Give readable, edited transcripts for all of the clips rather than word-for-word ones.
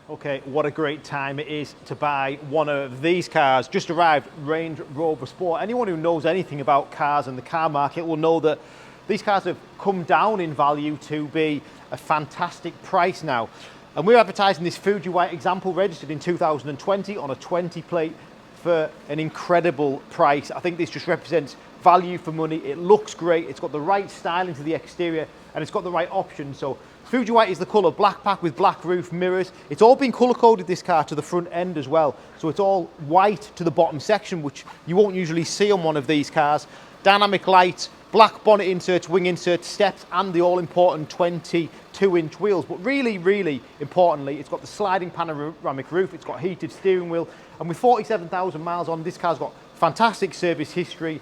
Okay, what a great time it is to buy one of these cars. Just arrived, Range Rover Sport. Anyone who knows anything about cars and the car market will know that these cars have come down in value to be a fantastic price now. And we're advertising this Fuji White Example registered in 2020 on a 20 plate for an incredible price. I think this just represents value for money. It looks great, it's got the right styling to the exterior, and it's got the right options. So Fuji White is the colour black pack with black roof mirrors. It's all been colour coded, this car, to the front end as well. So it's all white to the bottom section, which you won't usually see on one of these cars. Dynamic lights, black bonnet inserts, wing inserts, steps, and the all-important 22-inch wheels. But really, really importantly, it's got the sliding panoramic roof, it's got heated steering wheel, and with 47,000 miles on, this car's got fantastic service history.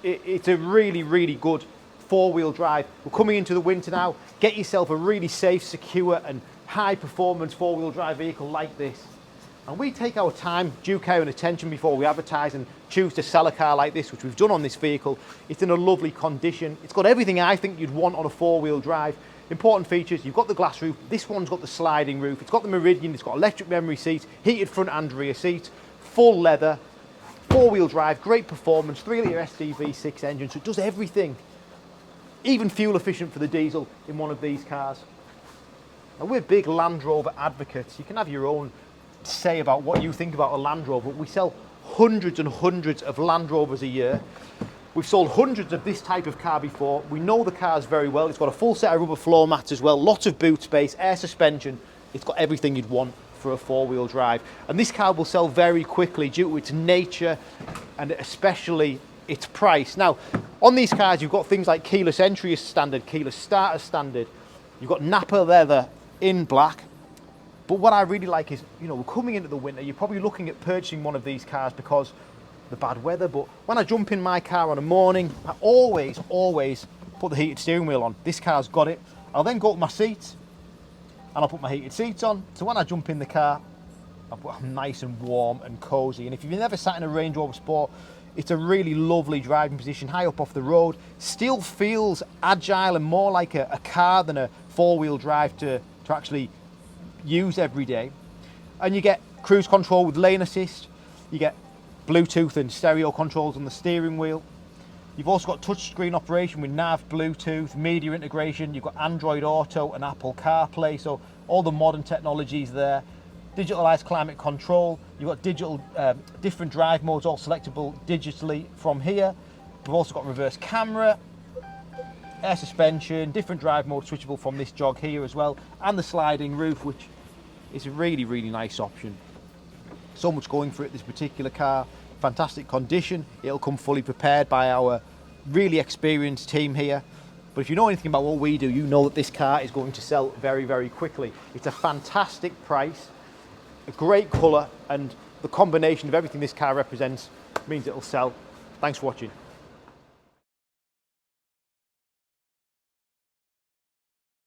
It's a really, really good four-wheel drive. We're coming into the winter now. Get yourself a really safe, secure, and high-performance four-wheel drive vehicle like this. And we take our time, due care and attention before we advertise and choose to sell a car like this, which we've done on this vehicle. It's in a lovely condition. It's got everything I think you'd want on a four-wheel drive. Important features, you've got the glass roof. This one's got the sliding roof. It's got the Meridian, it's got electric memory seats, heated front and rear seats, full leather, four-wheel drive, great performance, 3-litre SD V6 engine, so it does everything. Even fuel efficient for the diesel in one of these cars. Now, we're big Land Rover advocates. You can have your own say about what you think about a Land Rover. We sell hundreds and hundreds of Land Rovers a year. We've sold hundreds of this type of car before. We know the cars very well. It's got a full set of rubber floor mats as well, lots of boot space, air suspension. It's got everything you'd want for a four-wheel drive. And this car will sell very quickly due to its nature and especially its price. Now, on these cars, you've got things like keyless entry as standard, keyless start as standard. You've got Napa leather in black. But what I really like is, you know, we're coming into the winter, you're probably looking at purchasing one of these cars because of the bad weather, but when I jump in my car on a morning, I always put the heated steering wheel on. This car's got it. I'll then go to my seats and I'll put my heated seats on. So when I jump in the car, I'm nice and warm and cozy. And if you've never sat in a Range Rover Sport, it's a really lovely driving position, high up off the road. Still feels agile and more like a car than a four-wheel drive to actually use every day. And you get cruise control with lane assist. You get Bluetooth and stereo controls on the steering wheel. You've also got touchscreen operation with nav, Bluetooth, media integration. You've got Android Auto and Apple CarPlay, so all the modern technologies there. Digitalized climate control. You've got digital, different drive modes, all selectable digitally from here. We've also got reverse camera, air suspension, different drive modes switchable from this jog here as well, and the sliding roof, which is a really, really nice option. So much going for it, this particular car. Fantastic condition. It'll come fully prepared by our really experienced team here. But if you know anything about what we do, you know that this car is going to sell very, very quickly. It's a fantastic price, a great colour, and the combination of everything this car represents means it'll sell. Thanks for watching.